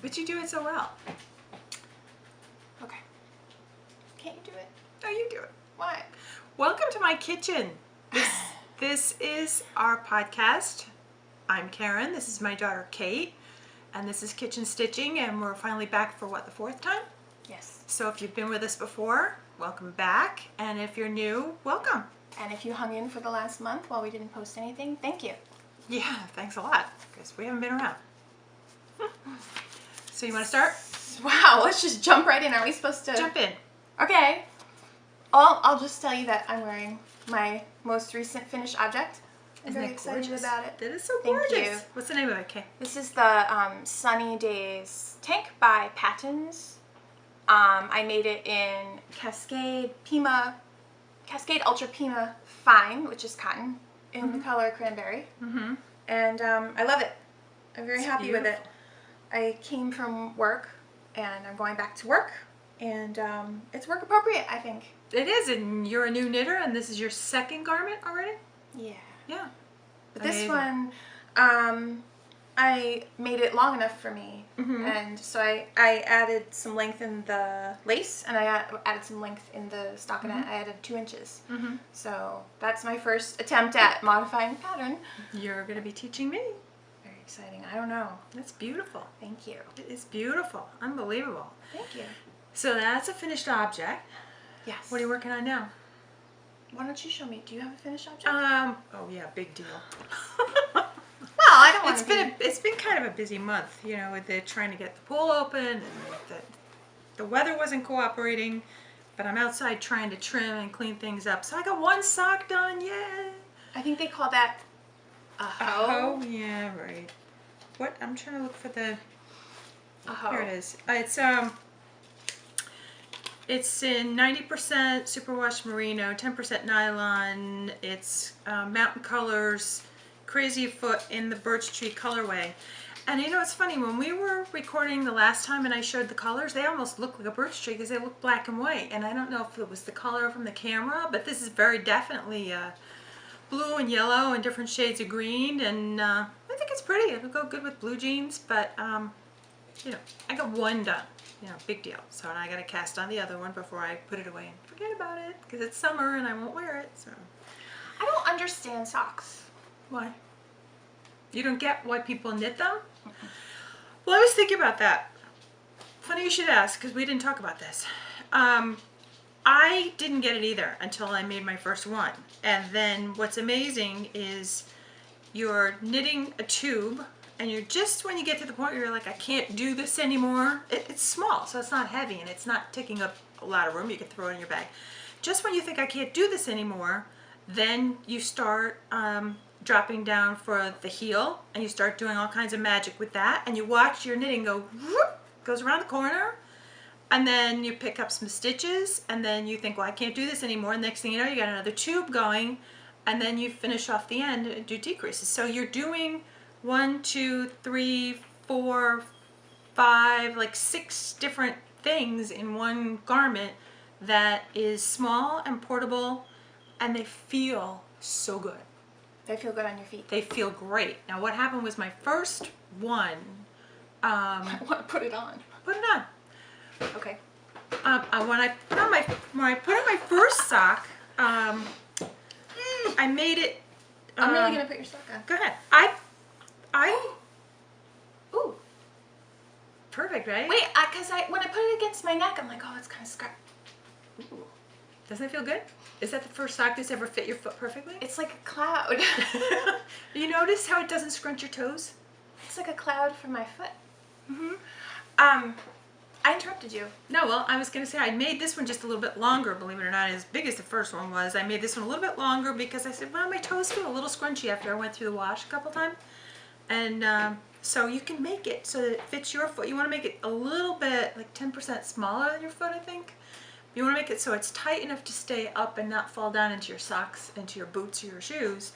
But you do it so well. Okay. Can't you do it? No, you do it. Why? Welcome to my kitchen. This is our podcast. I'm Karen. This is my daughter Kate. And this is Kitchen Stitching. And we're finally back for what, the 4th time? Yes. So if you've been with us before, welcome back. And if you're new, welcome. And if you hung in for the last month while we didn't post anything, thank you. Yeah, thanks a lot. Because we haven't been around. So you want to start? Wow, let's just jump right in. Are we supposed to? Jump in. Okay. I'll just tell you that I'm wearing my most recent finished object. I'm very excited about it. That is so Thank gorgeous. you. What's the name of it, Kay? This is the Sunny Days tank by Patons. I made it in Cascade Ultra Pima Fine, which is cotton, in the color cranberry. Mm-hmm. And I love it. I'm very happy with it. I came from work, and I'm going back to work, and it's work appropriate, I think. It is, and you're a new knitter, and this is your 2nd garment already? Yeah. Yeah. But this one, I made it long enough for me, and so I added some length in the lace, and I added some length in the stockinette. I added 2 inches. So that's my first attempt at modifying the pattern. You're going to be teaching me. Very exciting. I don't know. That's beautiful. Thank you. It is beautiful. Unbelievable. Thank you. So that's a finished object. Yes. What are you working on now? Why don't you show me? Do you have a finished object? Oh yeah, big deal. Well, I don't want It's been kind of a busy month, you know, with trying to get the pool open, and the weather wasn't cooperating, but I'm outside trying to trim and clean things up. So I got 1 sock done, yay! I think they call that a hoe. Oh, yeah, right. What? I'm trying to look for the... A hoe. Here it is. It's in 90% superwash merino, 10% nylon. It's Mountain Colors, Crazy Foot in the birch tree colorway. And you know, it's funny, when we were recording the last time and I showed the colors, they almost look like a birch tree because they look black and white. And I don't know if it was the color from the camera, but this is very definitely blue and yellow and different shades of green. And I think it's pretty. It'll go good with blue jeans, but you know, I got 1 done. You know, big deal. So I got to cast on the other one before I put it away and forget about it because it's summer and I won't wear it. So I don't understand socks. why? You don't get why people knit them? Well, I was thinking about that. Funny you should ask because we didn't talk about this. I didn't get it either until I made my first one. And then what's amazing is you're knitting a tube. And you're just, when you get to the point where you're like, I can't do this anymore, it's small, so it's not heavy, and it's not taking up a lot of room. You can throw it in your bag. Just when you think, I can't do this anymore, then you start dropping down for the heel, and you start doing all kinds of magic with that, and you watch your knitting go, whoop, goes around the corner, and then you pick up some stitches, and then you think, well, I can't do this anymore, and next thing you know, you got another tube going, and then you finish off the end and do decreases. So you're doing 1, 2, 3, 4, 5, like 6 different things in one garment that is small and portable, and they feel so good. They feel good on your feet. They feel great. Now what happened was my first one, I want to put it on. put it on. Okay. When I put on my first sock, I made it. I'm really gonna put your sock on. Go ahead. Ooh. Perfect, right? Wait, because when I put it against my neck, I'm like, oh, it's kind of scratchy. Ooh. Doesn't it feel good? Is that the first sock that's ever fit your foot perfectly? It's like a cloud. You notice how it doesn't scrunch your toes? It's like a cloud for my foot. Mm-hmm. I interrupted you. No, well, I was going to say I made this one just a little bit longer, believe it or not, as big as the first one was. I made this one a little bit longer because I said, well, my toes feel a little scrunchy after I went through the wash a couple times. And so you can make it so that it fits your foot. You want to make it a little bit, like 10% smaller than your foot, I think. You want to make it so it's tight enough to stay up and not fall down into your socks, into your boots or your shoes,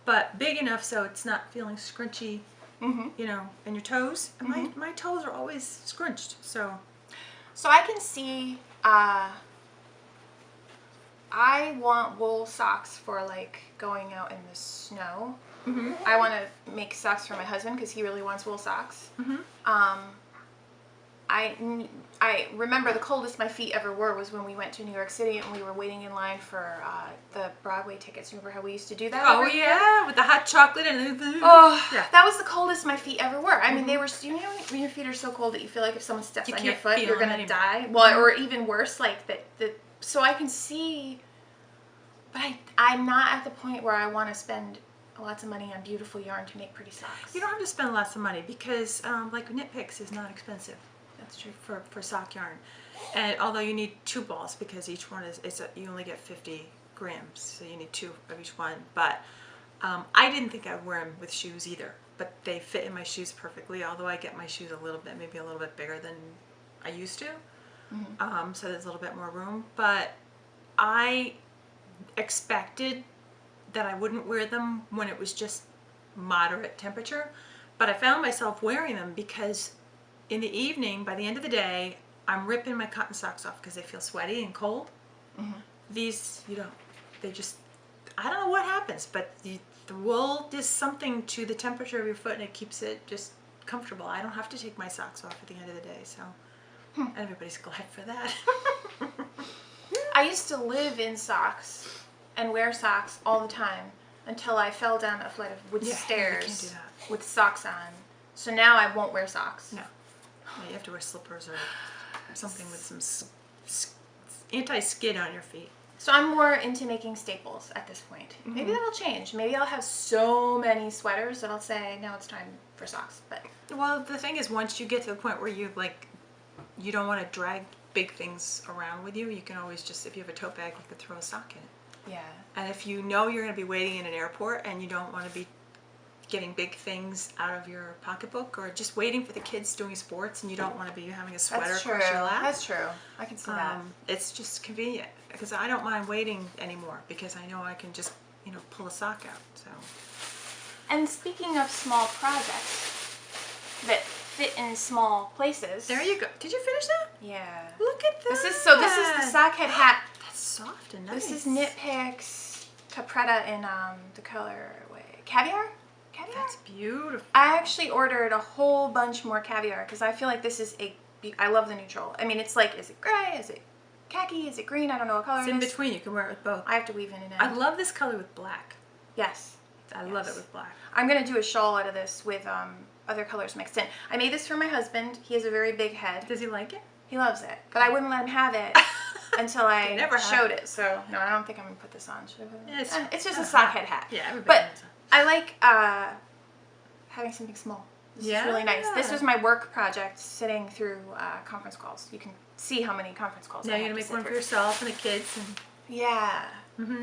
but big enough so it's not feeling scrunchy, you know, in your toes. And my toes are always scrunched, so. So I can see, I want wool socks for like going out in the snow. I want to make socks for my husband because he really wants wool socks. I remember the coldest my feet ever were was when we went to New York City and we were waiting in line for the Broadway tickets. Remember how we used to do that? Oh yeah, with the hot chocolate and Oh, yeah. that was the coldest my feet ever were. I mean, they were, you know, when your feet are so cold that you feel like if someone steps You on your can't foot, feel you're them gonna anymore. die. Well, or even worse, like that. So I can see, but I'm not at the point where I want to spend lots of money on beautiful yarn to make pretty socks. You don't have to spend lots of money because like knit picks is not expensive. That's true. For sock yarn, and although you need 2 balls because each one you only get 50 grams, so you need 2 of each one. But I didn't think I'd wear them with shoes either, but they fit in my shoes perfectly. Although I get my shoes maybe a little bit bigger than I used to, so there's a little bit more room. But I expected that I wouldn't wear them when it was just moderate temperature, but I found myself wearing them because in the evening, by the end of the day, I'm ripping my cotton socks off because they feel sweaty and cold. These, they just, I don't know what happens, but the wool does something to the temperature of your foot and it keeps it just comfortable. I don't have to take my socks off at the end of the day, so everybody's glad for that. I used to live in socks and wear socks all the time until I fell down a flight of wood You stairs can't do that. with socks on. So now I won't wear socks. No. Yeah, you have to wear slippers or something with some anti-skid on your feet. So I'm more into making staples at this point. Maybe that'll change. Maybe I'll have so many sweaters that I'll say, now it's time for socks. But Well, the thing is, once you get to the point where you don't want to drag big things around with you, you can always just, if you have a tote bag, you could throw a sock in it. yeah. And if you know you're going to be waiting in an airport and you don't want to be getting big things out of your pocketbook, or just waiting for the kids doing sports and you don't want to be having a sweater That's true. across your lap. That's true. I can see that. It's just convenient because I don't mind waiting anymore because I know I can just, pull a sock out. So. And speaking of small projects that fit in small places. There you go. Did you finish that? Yeah. Look at that. This is the sock head hat. That's soft and nice. This is Knit Picks Capretta in the color Caviar? Caviar? That's beautiful. I actually ordered a whole bunch more caviar because I feel like this is I love the neutral. I mean, it's like, is it gray? Is it khaki? Is it green? I don't know what color It's it in is. between. You can wear it with both. I have to weave in and I out. love this color with black. Yes. I love it with black. I'm going to do a shawl out of this with other colors mixed in. I made this for my husband. He has a very big head. Does he like it? He loves it. But I wouldn't let him have it until I never have showed it. So, no, I don't think I'm going to put this on. Should I put it on? It's It's just a sock head hat. Yeah, everybody But knows that. I like having something small. This is really nice. This was my work project sitting through conference calls. You can see how many conference calls Now I you're have going to to make sit one for through. yourself and the kids. And Yeah.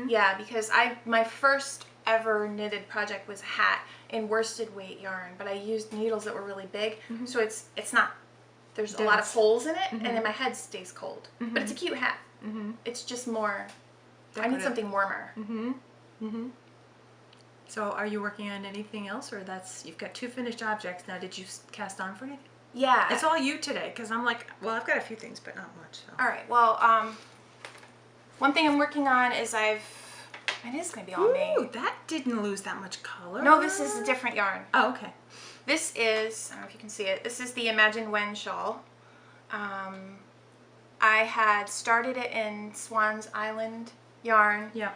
Yeah, because my first ever knitted project was a hat in worsted weight yarn, but I used needles that were really big, so it's not, there's a lot of Dense. holes in it, and then my head stays cold. But it's a cute hat. It's just more, I need Decorative. something warmer. So are you working on anything else, or you've got 2 finished objects now? Did you cast on for anything? Yeah. It's all you today, because I'm like, well, I've got a few things, but not much. So. All right, well, one thing I'm working on is it is going to be all me. Ooh, that didn't lose that much color. No, this is a different yarn. Oh, okay. This is, I don't know if you can see it, this is the Imagine When shawl. I had started it in Swan's Island yarn, Yeah.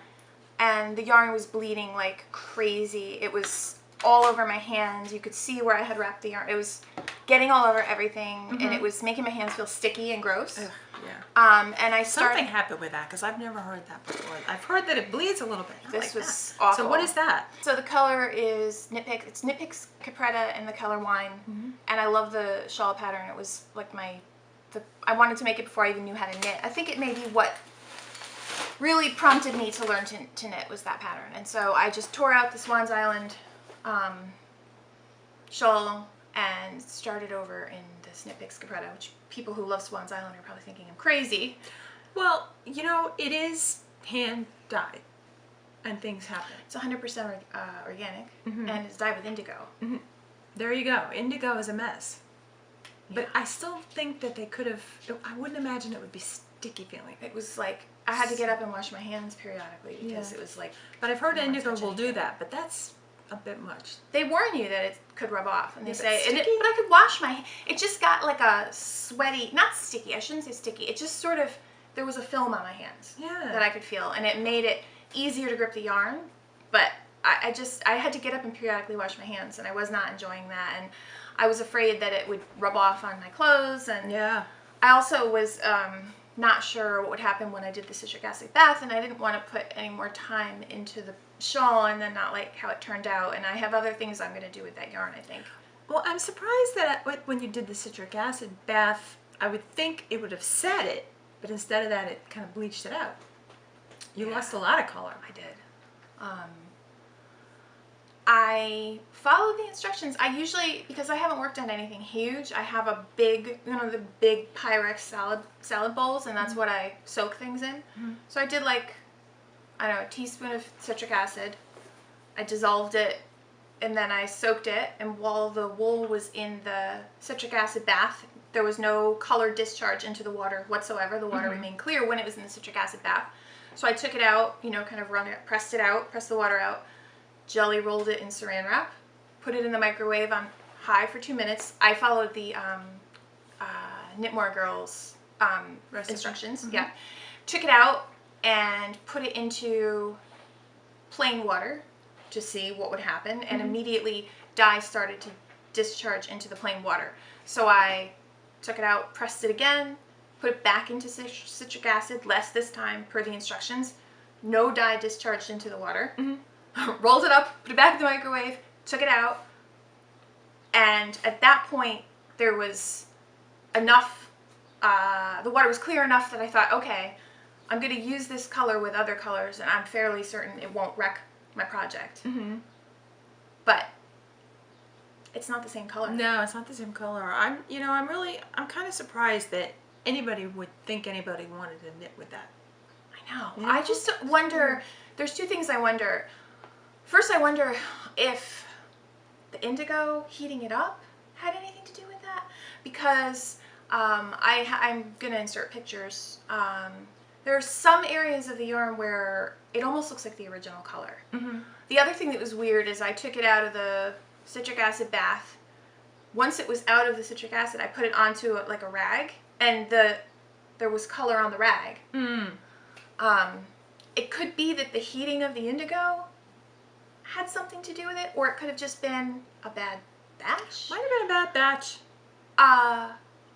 and the yarn was bleeding like crazy. It was all over my hands. You could see where I had wrapped the yarn. It was getting all over everything, and it was making my hands feel sticky and gross. Ugh, yeah. And I started... Something happened with that, because I've never heard that before. I've heard that it bleeds a little bit. Not This like was that. awful. So what is that? So the color is Knit Picks. It's Knit Picks Capretta in the color Wine, and I love the shawl pattern. It was like I wanted to make it before I even knew how to knit. I think it may be what really prompted me to learn to knit was that pattern. And so I just tore out the Swan's Island shawl and started over in this Knit Picks Capretta, which people who love Swan's Island are probably thinking I'm crazy. Well, it is hand dyed, and things happen. It's 100% organic, and it's dyed with indigo. There you go. Indigo is a mess. But I still think that they could have, I wouldn't imagine it would be sticky feeling. It was like, I had to get up and wash my hands periodically because it was like... But I've heard I don't wanna indigo touch will do anything. that, but that's a bit much. They warn you that it could rub off, and they Yeah, but say, sticky? but I could wash my. It just got like a sweaty, not sticky. I shouldn't say sticky. It just sort of, there was a film on my hands that I could feel, and it made it easier to grip the yarn. But I had to get up and periodically wash my hands, and I was not enjoying that, and I was afraid that it would rub off on my clothes, and Yeah. I also was not sure what would happen when I did the citric acid bath, and I didn't want to put any more time into the shawl and then not like how it turned out, and I have other things I'm going to do with that yarn, I think. Well, I'm surprised that when you did the citric acid bath, I would think it would have set it, but instead of that, it kind of bleached it out. You lost a lot of color. I did. I followed the instructions. I usually, because I haven't worked on anything huge, I have a big, the big Pyrex salad bowls, and that's what I soak things in. So I did like, I don't know, a teaspoon of citric acid. I dissolved it, and then I soaked it, and while the wool was in the citric acid bath, there was no color discharge into the water whatsoever. The water remained clear when it was in the citric acid bath. So I took it out, kind of pressed it out, pressed the water out, jelly rolled it in saran wrap, put it in the microwave on high for 2 minutes. I followed the Knitmore Girls instructions. Yeah. Took it out and put it into plain water to see what would happen, and immediately dye started to discharge into the plain water. So I took it out, pressed it again, put it back into citric acid, less this time per the instructions. No dye discharged into the water. Rolled it up, put it back in the microwave, took it out, and at that point there was enough, the water was clear enough that I thought, okay, I'm going to use this color with other colors, and I'm fairly certain it won't wreck my project. But it's not the same color. No, it's not the same color. I'm kind of surprised that anybody would think anybody wanted to knit with that. I know. I just wonder, there's two things I wonder. First, I wonder if the indigo heating it up had anything to do with that, because I'm going to insert pictures. There are some areas of the yarn where it almost looks like the original color. The other thing that was weird is I took it out of the citric acid bath. Once it was out of the citric acid, I put it onto like a rag, and there was color on the rag. It could be that the heating of the indigo had something to do with it, or it could have just been a bad batch. Might have been a bad batch.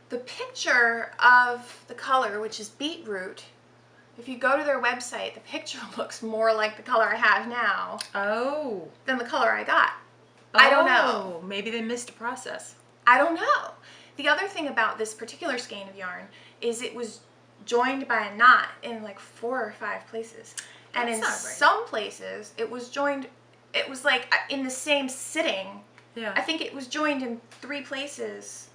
The picture of the color, which is beetroot, if you go to their website, the picture looks more like the color I have now than the color I got. I don't know. Maybe they missed a process. I don't know. The other thing about this particular skein of yarn is it was joined by a knot in like 4 or 5 places. And in some places, it was joined, it was like in the same sitting. Yeah. I think it was joined in 3 places.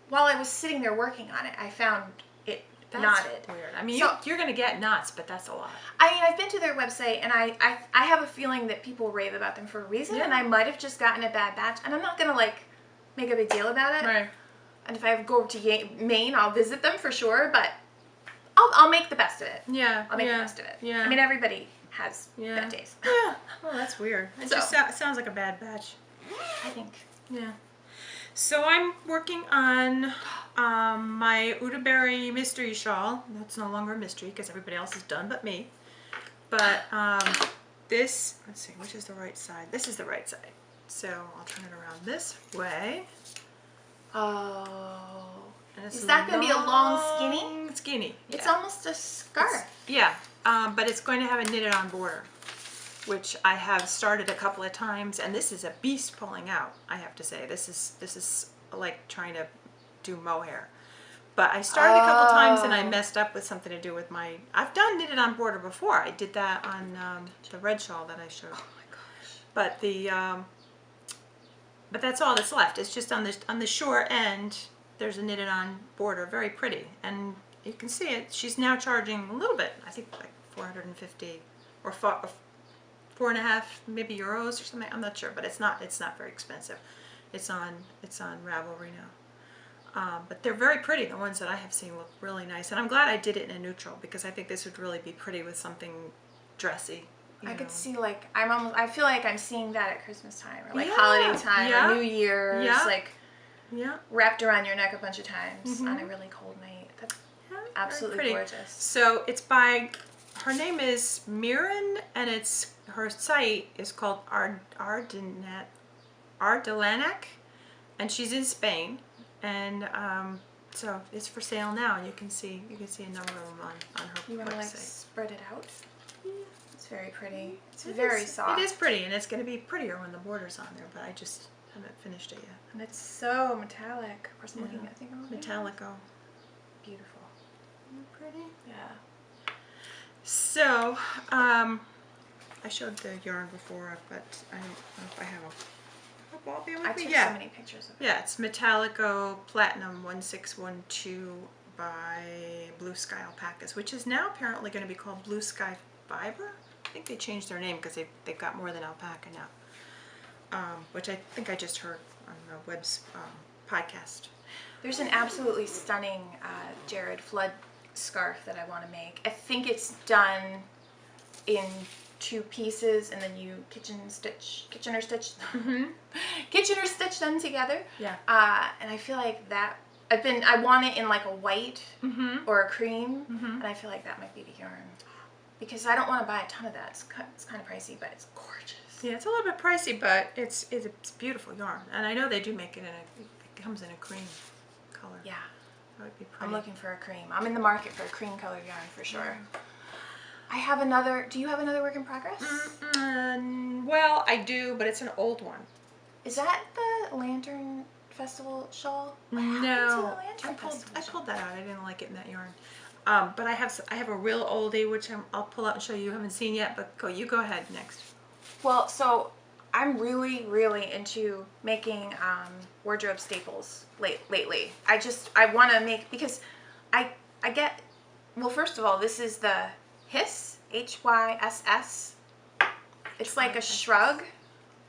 While I was sitting there working on it, I found it knotted. Weird. I mean, So- you're going to get knots, but that's a lot. I mean, I've been to their website, and I have a feeling that people rave about them for a reason, and I might have just gotten a bad batch, and I'm not going to, like, make a big deal about it. Right. And if I go to Maine, I'll visit them for sure, but I'll make the best of it. Yeah. I'll make the best of it. Yeah. I mean, everybody has bad days. Yeah. Well, that's weird. It just sounds like a bad batch. I think. Yeah. So I'm working on my Udaberry mystery shawl. That's no longer a mystery because everybody else is done but me. But this, let's see, which is the right side? This is the right side. So I'll turn it around this way. Oh. And it's Is that going to be a long skinny? Skinny. It's yeah. almost a scarf. But it's going to have a knitted on border, which I have started a couple of times, and this is a beast pulling out, I have to say. This is like trying to do mohair. But I started a couple times and I messed up with something to do with my, I've done knitted on border before. I did that on the red shawl that I showed. Oh my gosh. But but that's all that's left. It's just on the short end, there's a knitted on border, very pretty. And you can see it, she's now charging a little bit, I think like 450 or 4.5 maybe euros or something. I'm not sure, but it's not very expensive. It's on Ravelry now. But they're very pretty. The ones that I have seen look really nice, and I'm glad I did it in a neutral because I think this would really be pretty with something dressy. I know. could see like I feel like I'm seeing that at Christmas time or like Yeah, holiday time yeah, or New Year's, yeah. like Yeah. wrapped around your neck a bunch of times on a really cold night. That's Yeah, very absolutely pretty. gorgeous. So it's by, her name is Mirren, and her site is called Ardelanek, and she's in Spain, and so it's for sale now. You can see a number of them on her You want to like website. spread it out? Yeah. It's very pretty. It's It very is- soft. It is pretty, and it's going to be prettier when the border's on there, but I just haven't finished it yet. And it's so metallic. Of course, I'm looking. Yeah. I think I'm looking. Metallico. Beautiful. Isn't it pretty? Yeah. So, I showed the yarn before, but I don't know if I have a ball bear with I me. took Yeah. so many pictures of it. Yeah, it's Metallico Platinum 1612 by Blue Sky Alpacas, which is now apparently going to be called Blue Sky Fiber. I think they changed their name because they've got more than alpaca now, which I think I just heard on the Web's podcast. There's an absolutely stunning Jared Flood scarf that I want to make. I think it's done in 2 pieces, and then you Kitchener stitch them together. Yeah. And I feel like that I want it in like a white or a cream, and I feel like that might be the yarn, because I don't want to buy a ton of that. It's kind of pricey, but it's gorgeous. Yeah, it's a little bit pricey, but it's beautiful yarn, and I know they do make it it comes in a cream color. Yeah. That would be pretty. I'm looking for a cream. I'm in the market for a cream colored yarn for sure. I have another. Do you have another work in progress? Well, I do, but it's an old one. Is that the Lantern Festival shawl? What happened to the No, Lantern Festival I shawl? pulled that out. I didn't like it in that yarn. But I have a real oldie, which I'll pull out and show you. You haven't seen yet, but you go ahead next. Well, so I'm really, really into making wardrobe staples lately. I want to make, because I get, well, first of all, this is the Hyss, Hyss. It's like a shrug.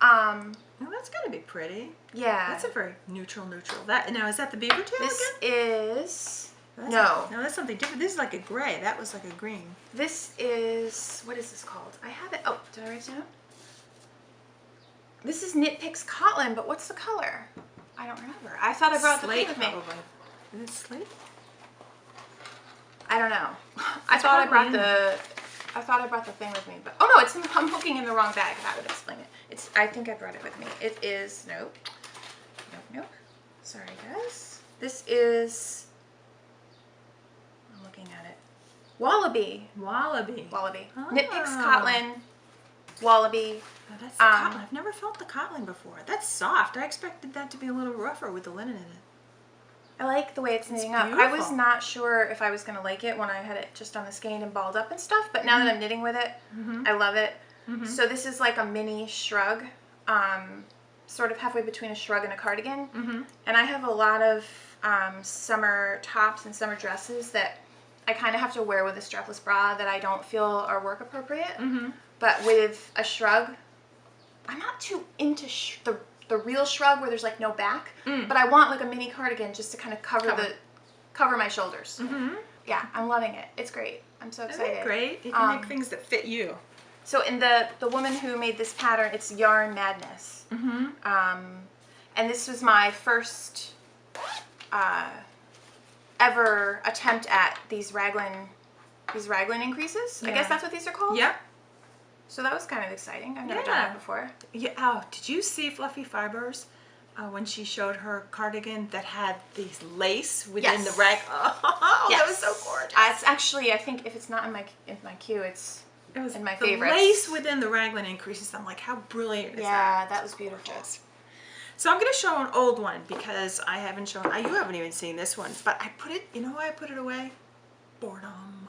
Well, that's gonna be pretty. Yeah. That's a very neutral. That now, is that the beaver tail This again? is, That's no. No, that's something different. This is like a gray. That was like a green. This is, what is this called? I have it, oh, did I write it down? This is Knit Picks Cotton, but what's the color? I don't remember. I thought I brought the thing Slate, with me. probably. Is it slate? I don't know. I It's thought I brought probably the thing with me, but oh no, I'm looking in the wrong bag. That would explain it. I think I brought it with me. It is nope. Sorry guys. This is, I'm looking at it. Wallaby. Wallaby. Knit Picks Oh. Cotton. Wallaby. Oh, that's the cotton. I've never felt the cotton before. That's soft. I expected that to be a little rougher with the linen in it. I like the way it's knitting up. I was beautiful. not sure if I was going to like it when I had it just on the skein and balled up and stuff, but now that I'm knitting with it, I love it. So this is like a mini shrug, sort of halfway between a shrug and a cardigan. And I have a lot of summer tops and summer dresses that I kind of have to wear with a strapless bra that I don't feel are work appropriate. But with a shrug, I'm not too into the real shrug where there's like no back, but I want like a mini cardigan just to kind of cover my shoulders. Yeah, I'm loving it. It's great. I'm so excited. Isn't it great? You can make things that fit you. So in the woman who made this pattern, it's Yarn Madness. And this was my first ever attempt at these raglan increases. I guess that's what these are called. Yep. So that was kind of exciting. I've never done Yeah. that before. Yeah. Oh, did you see Fluffy Fibers when she showed her cardigan that had these lace within the rag? Oh, that was so gorgeous. It's actually, I think if it's not in my queue, it was in my the favorites. lace within the raglan increases. I'm like, how brilliant is that? Yeah, that was beautiful. So I'm going to show an old one because I haven't shown, you haven't even seen this one, but I put it, you know why I put it away? Boredom.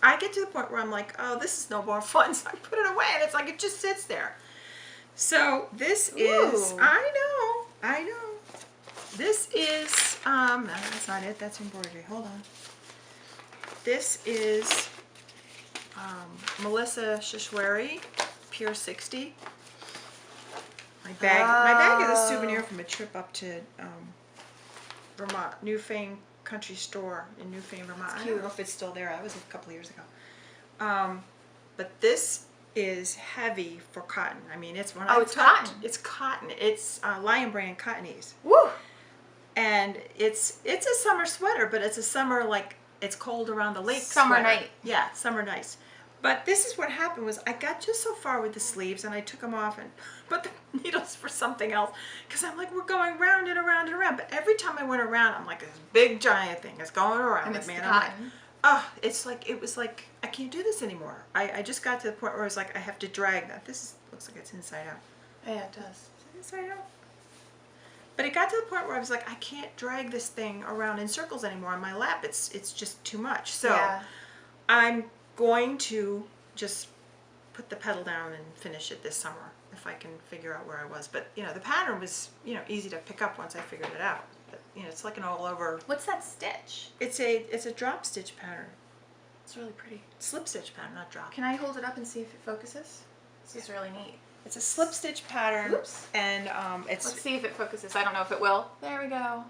I get to the point where I'm like, oh, this is no more fun, so I put it away, and it's like, it just sits there. So this is, I know. This is, no, that's not it, that's embroidery, hold on. This is Melissa Schaschwary, Pier 60. My bag is a souvenir from a trip up to Vermont, Newfane Country Store in Newfane, Vermont. I don't know if it's still there. That was a couple of years ago. But this is heavy for cotton. I mean, it's when Oh, it's cotton. It's cotton. It's Lion Brand Cottonese. Woo! And it's a summer sweater, but it's a summer, like, it's cold around the lake Summer sweater. night. Yeah, summer nights. But this is what happened was I got just so far with the sleeves and I took them off and put the needles for something else because I'm like, we're going round and around and around. But every time I went around, I'm like, this big giant thing is going around And with it's me. the And I'm like, cotton. oh, it was like, I can't do this anymore. I just got to the point where I was like, I have to drag that. Looks like it's inside out. Yeah, it does. Is it inside out? But it got to the point where I was like, I can't drag this thing around in circles anymore on my lap. It's just too much. So Yeah. I'm going to just put the pedal down and finish it this summer if I can figure out where I was. But, you know, the pattern was, you know, easy to pick up once I figured it out. But, you know, it's like an all over. What's that stitch? It's a drop stitch pattern. It's really pretty. Slip stitch pattern, not drop. Can I hold it up and see if it focuses? This is really neat. It's a slip stitch pattern. Oops. And Let's see if it focuses. I don't know if it will. There we go.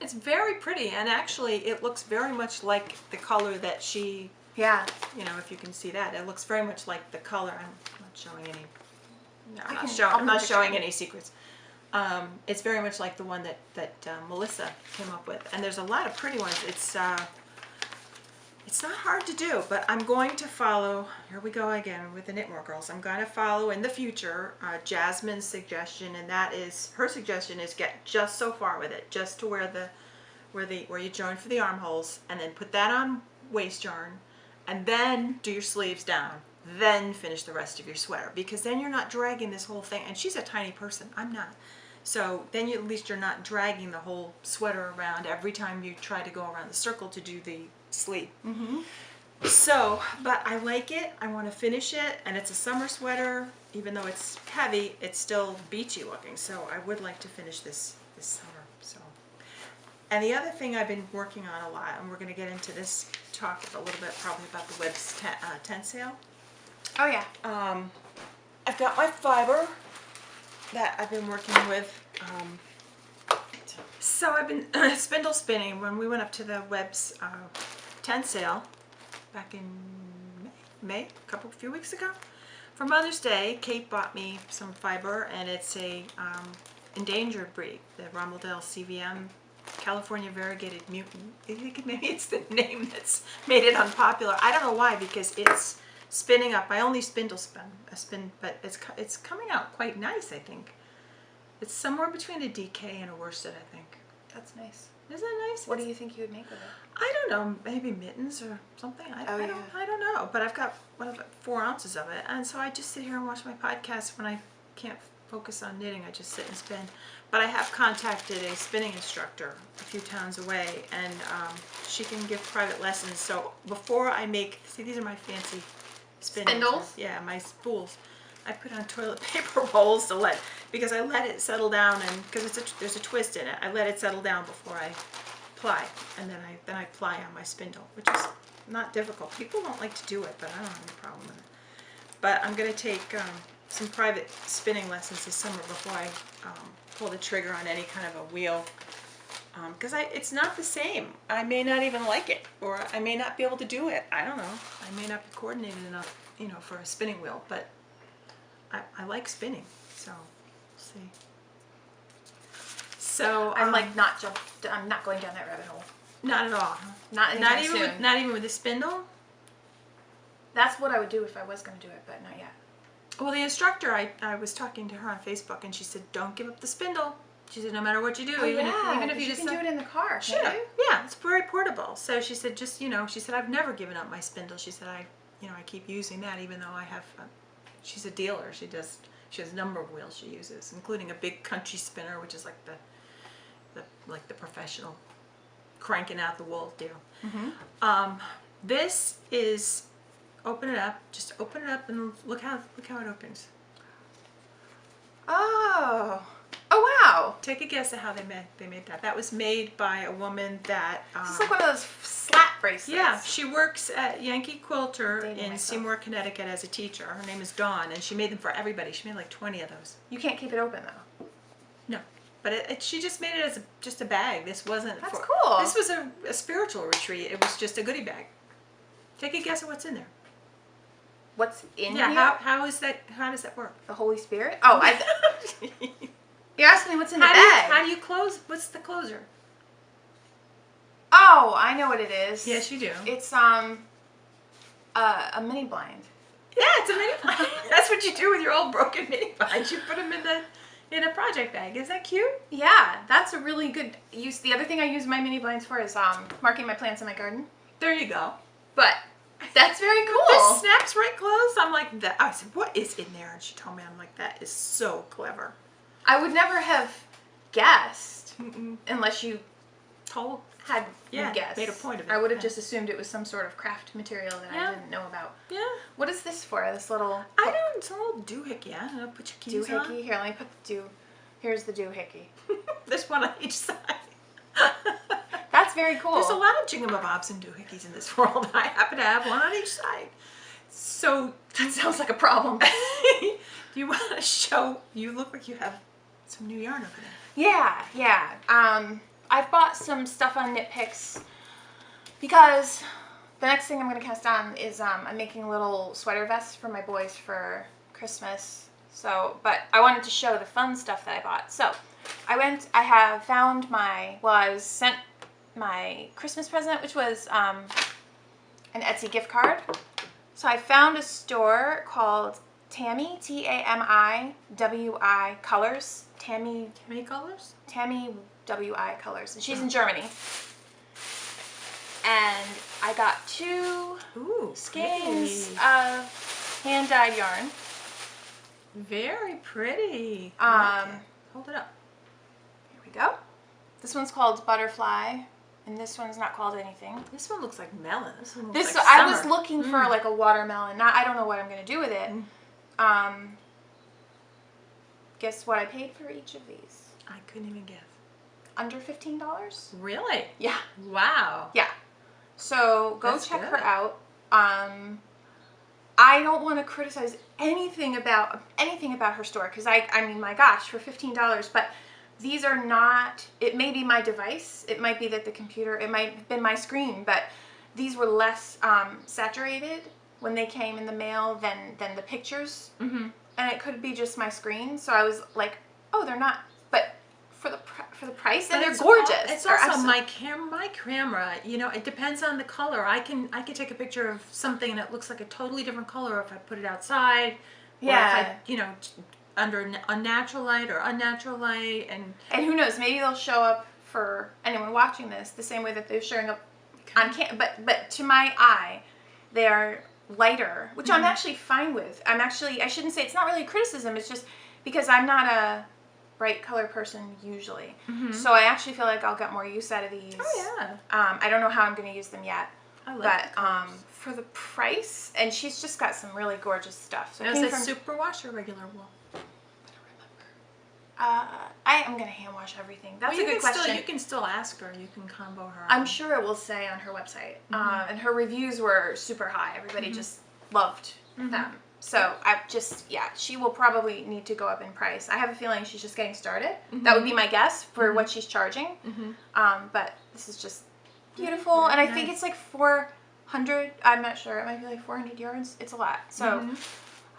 it's very pretty. And actually, it looks very much like the color that she, Yeah. you know, if you can see that, it looks very much like the color. I'm not showing any. No, I'll I'm put not a showing picture. any secrets. It's very much like the one that Melissa came up with, and there's a lot of pretty ones. It's not hard to do, but I'm going to follow. Here we go again with the Knitmore Girls. I'm going to follow in the future Jasmine's suggestion, and that is her suggestion is get just so far with it, just to where you join for the armholes, and then put that on waist yarn, and then do your sleeves down. Then finish the rest of your sweater, because then you're not dragging this whole thing. And she's a tiny person, I'm not. So then at least you're not dragging the whole sweater around every time you try to go around the circle to do the sleeve. Mm-hmm. So, but I like it. I want to finish it, and it's a summer sweater. Even though it's heavy, it's still beachy looking. So I would like to finish this summer. So, and the other thing I've been working on a lot, and we're going to get into this talk a little bit probably about the web's tent sale. Oh, yeah. I've got my fiber that I've been working with. So I've been spindle spinning. When we went up to the web's tent sale back in May, a few weeks ago, for Mother's Day, Kate bought me some fiber, and it's a endangered breed, the Rommeldale CVM, California Variegated Mutant. I think maybe it's the name that's made it unpopular. I don't know why, because it's spinning up. I only spindle spin, but it's coming out quite nice, I think. It's somewhere between a DK and a worsted, I think. That's nice. Isn't that nice? What do you think you would make with it? I don't know, maybe mittens or something. I don't know, but I've got 4 ounces of it, and so I just sit here and watch my podcast. When I can't focus on knitting, I just sit and spin. But I have contacted a spinning instructor a few towns away, and she can give private lessons. So before I make, see, these are my fancy Spindles? Yeah, my spools. I put on toilet paper rolls because I let it settle down, and because there's a twist in it, I let it settle down before I ply, and then I ply on my spindle, which is not difficult. People don't like to do it, but I don't have any problem with it. But I'm going to take some private spinning lessons this summer before I pull the trigger on any kind of a wheel, because it's not the same. I may not even like it, or I may not be able to do it. I don't know. I may not be coordinated enough, for a spinning wheel, but I like spinning, so we'll see. So I'm like I'm not going down that rabbit hole. not at all. Not anytime soon. Not even with the spindle. That's what I would do if I was going to do it, but not yet. Well, the instructor, I was talking to her on Facebook, and she said, "Don't give up the spindle." She said, "No matter what you do, even if you just can do it in the car, sure, can't you? yeah, it's very portable." So she said, "Just she said, I've never given up my spindle." She said, "I keep using that, even though I have." She's a dealer. She has a number of wheels she uses, including a big country spinner, which is like the professional cranking out the wool deal. Mm-hmm. This is open it up. Just open it up and look how it opens. Oh wow! Take a guess at how they made that. That was made by a woman that. It's like one of those slap bracelets. Yeah, she works at Yankee Quilter Dating in myself. Seymour, Connecticut as a teacher. Her name is Dawn, and she made them for everybody. She made like 20 of those. You can't keep it open though. No, but she just made it as just a bag. This wasn't. That's cool. This was a spiritual retreat. It was just a goodie bag. Take a guess at what's in there. what's in Yeah, here. how does that work? The Holy Spirit? Oh, you're asking me what's in the bag. How do you close? What's the closer? Oh, I know what it is. Yes, you do. It's a mini blind. Yeah, it's a mini blind. That's what you do with your old broken mini blinds. You put them in a project bag. Is that cute? Yeah, that's a really good use. The other thing I use my mini blinds for is marking my plants in my garden. There you go. But that's very cool. This snaps right close. I'm like, that. I said, what is in there? And she told me, I'm like, that is so clever. I would never have guessed unless you had guessed. Made a point of it. I would have just assumed it was some sort of craft material that I didn't know about. Yeah. What is this for? This little... It's a little doohickey. I don't know. Put your keys on. Doohickey? Here, let me put the Here's the doohickey. There's one on each side. That's very cool. There's a lot of jingamabobs and doohickeys in this world. I happen to have one on each side. So that sounds like a problem. do you want to show? You look like you have some new yarn over there. Yeah. I've bought some stuff on Knit Picks because the next thing I'm going to cast on is I'm making little sweater vests for my boys for Christmas. So, but I wanted to show the fun stuff that I bought. So, I was sent my Christmas present, which was an Etsy gift card. So I found a store called Tamiwicolors. Tamiwicolors? Tamiwicolors. And she's in Germany. And I got 2 skeins of hand-dyed yarn. Very pretty. Hold it up. Here we go. This one's called Butterfly, and this one's not called anything. This one looks like melon. This one looks like summer. I was looking for like a watermelon. I don't know what I'm going to do with it. Guess what I paid for each of these? I couldn't even guess. Under $15? Really? Yeah. Wow. Yeah. So go That's check good. her out. I don't want to criticize anything about her store because I mean, my gosh, for $15, but these are not. It may be my device. It might be that the computer. It might have been my screen, but these were less saturated when they came in the mail than the pictures. Mm-hmm. And it could be just my screen. So I was like, oh, they're not. But for the price, and they're gorgeous. It's also my camera. You know, it depends on the color. I can take a picture of something and it looks like a totally different color if I put it outside. Yeah. Or if I, under unnatural light or unnatural light, and who knows? Maybe they'll show up for anyone watching this the same way that they're showing up on camera. But to my eye, they are lighter, which I'm actually fine with. I shouldn't say it's not really a criticism. It's just because I'm not a bright color person usually. So I actually feel like I'll get more use out of these. Oh yeah. I don't know how I'm going to use them yet. I like but for the price, and she's just got some really gorgeous stuff. So now, is it superwash or regular wool? I am going to hand wash everything. That's a good question. You can still ask her. You can combo her. I'm sure it will say on her website. And her reviews were super high. Everybody just loved them. So she will probably need to go up in price. I have a feeling she's just getting started. That would be my guess for what she's charging. But this is just beautiful. And I think it's like 400. I'm not sure. It might be like 400 yards. It's a lot. So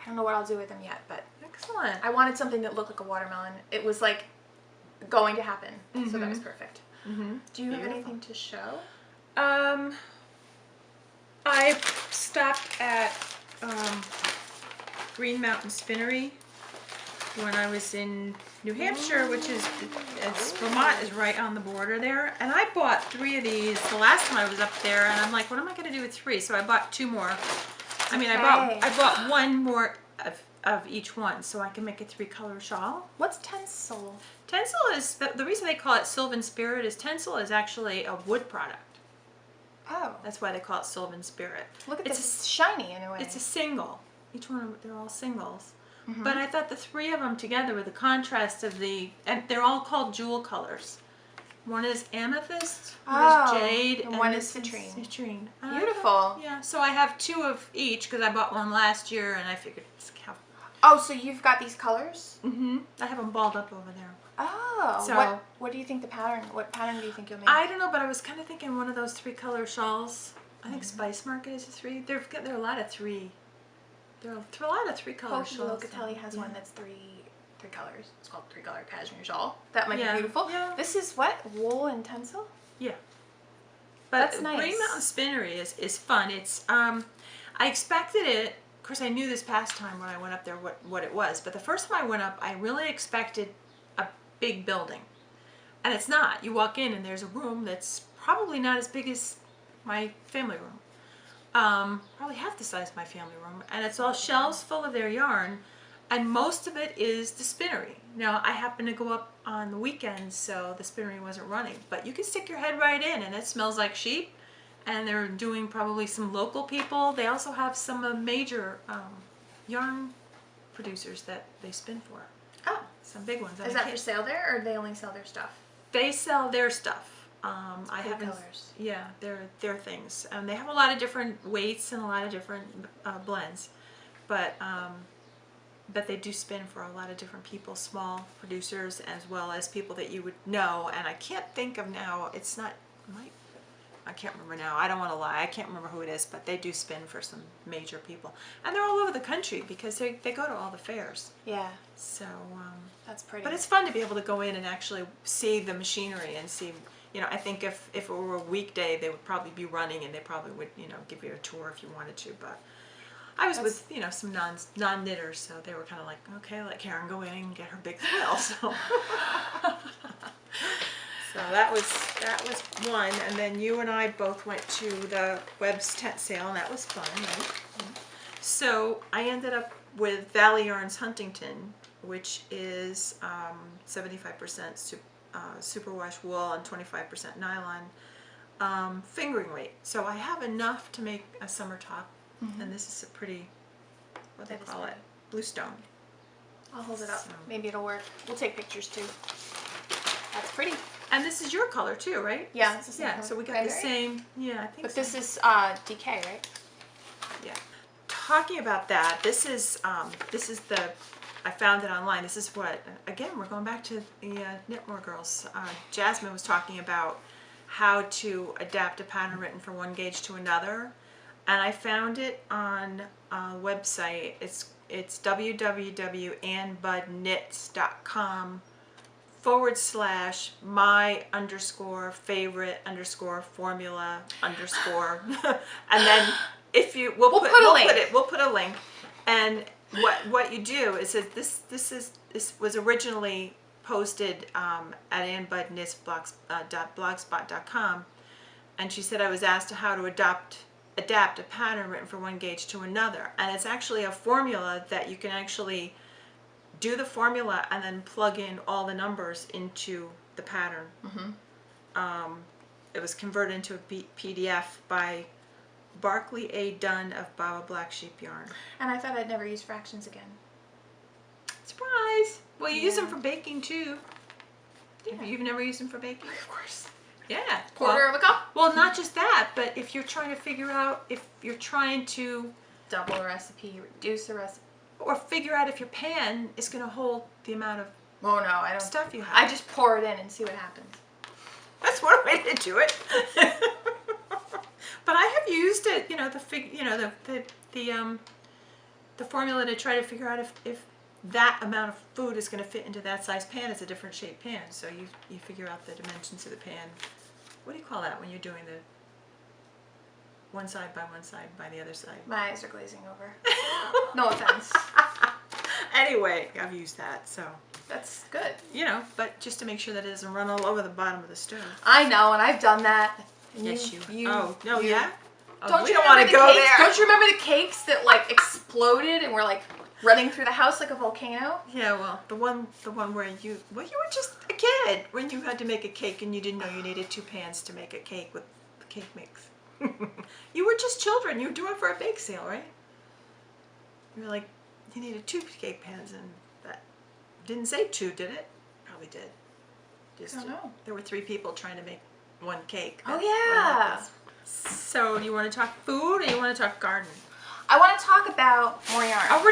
I don't know what I'll do with them yet. But excellent. I wanted something that looked like a watermelon. It was like going to happen. So that was perfect. Do you have anything to show? I stopped at Green Mountain Spinnery when I was in New Hampshire, which is Vermont is right on the border there, and I bought 3 of these the last time I was up there, and I'm like, what am I going to do with 3? So I bought 2 more. I mean, I bought 1 more of each one, so I can make a 3-color shawl. What's tencel? Tencel is the reason they call it Sylvan Spirit is tencel is actually a wood product. Oh, that's why they call it Sylvan Spirit. Look at this, it's shiny in a way. It's a single. Each one, they're all singles. But I thought the 3 of them together with the contrast of and they're all called jewel colors. One is amethyst, one is jade, and one is citrine. Citrine. Beautiful. Yeah, so I have 2 of each because I bought one last year and I figured it's count. Oh, so you've got these colors? I have them balled up over there. Oh. So what do you think the pattern? What pattern do you think you'll make? I don't know, but I was kind of thinking one of those 3-color shawls. I think Spice Market is a 3. There are a lot of 3 There are a lot of 3-color shawls. Locatelli has one that's three colors. It's called 3-color cashmere shawl. That might be beautiful. Yeah. This is what? Wool and tencel? Yeah. But that's nice. Green Mountain Spinnery is fun. It's I expected it. Of course, I knew this past time when I went up there what it was. But the first time I went up, I really expected a big building, and it's not. You walk in and there's a room that's probably not as big as my family room. Probably half the size of my family room, and it's all shelves full of their yarn, and most of it is the spinnery. Now, I happen to go up on the weekends, so the spinnery wasn't running, but you can stick your head right in, and it smells like sheep, and they're doing probably some local people. They also have some major yarn producers that they spin for. Oh. Some big ones. Is that for sale there, or do they only sell their stuff? They sell their stuff. I haven't. Colors. Yeah, they're things. They have a lot of different weights and a lot of different blends, but they do spin for a lot of different people, small producers as well as people that you would know. And I can't think of now. It's not. I can't remember now. I don't want to lie. I can't remember who it is, but they do spin for some major people, and they're all over the country because they go to all the fairs. Yeah. So. That's pretty. But it's fun to be able to go in and actually see the machinery and see. You know, I think if it were a weekday, they would probably be running, and they probably would, give you a tour if you wanted to. But I was with, some non-knitters, so they were kind of like, okay, let Karen go in and get her big thrill. So, so that was one, and then you and I both went to the Webb's tent sale, and that was fun. Right? So I ended up with Valley Yarns Huntington, which is 75% superwash wool and 25% nylon, fingering weight. So I have enough to make a summer top, and this is a pretty, what they call it, bluestone. I'll hold it up. So. Maybe it'll work. We'll take pictures too. That's pretty. And this is your color too, right? Yeah, it's the same color. So we got Primary? the same. Yeah, I think. But so. this is DK, right? Yeah. Talking about that, this is the. I found it online. This is what, again, we're going back to the Knitmore girls. Jasmine was talking about how to adapt a pattern written from one gauge to another, and I found it on a website. It's www.my_favorite_formula_ and then if you we'll put a link. And what you do is that this was originally posted at annbudknits.blogspot.com, and she said I was asked how to adapt a pattern written for one gauge to another, and it's actually a formula that you can actually do the formula and then plug in all the numbers into the pattern. It was converted into a PDF by Barclay A. Dunn of Baba Black Sheep Yarn. And I thought I'd never use fractions again. Surprise! Well, you use them for baking too. Yeah. You've never used them for baking? Of course. Yeah. Quarter of a cup? Well, not just that, but if you're trying to figure out, if you're trying to double a recipe, reduce a recipe, or figure out if your pan is going to hold the amount of stuff you have. I just pour it in and see what happens. That's one way to do it. But I have used it, the formula to try to figure out if that amount of food is going to fit into that size pan. It's a different shaped pan, so you figure out the dimensions of the pan. What do you call that when you're doing the one side by the other side? My eyes are glazing over. No offense. Anyway, I've used that, so. That's good. But just to make sure that it doesn't run all over the bottom of the stove. I know, and I've done that. Yes, you. Oh, no, yeah? Don't we you don't want to go cakes? there. Don't you remember the cakes that exploded and were running through the house like a volcano? Yeah, well, the one where you were just a kid when you had to make a cake and you didn't know you needed 2 pans to make a cake with the cake mix. You were just children. You were doing it for a bake sale, right? You were like, you needed 2 cake pans, and that didn't say 2, did it? Probably did. Just I don't know. There were 3 people trying to make 1 cake. Oh yeah. So you want to talk food or you want to talk garden? I want to talk about more yarn. Oh,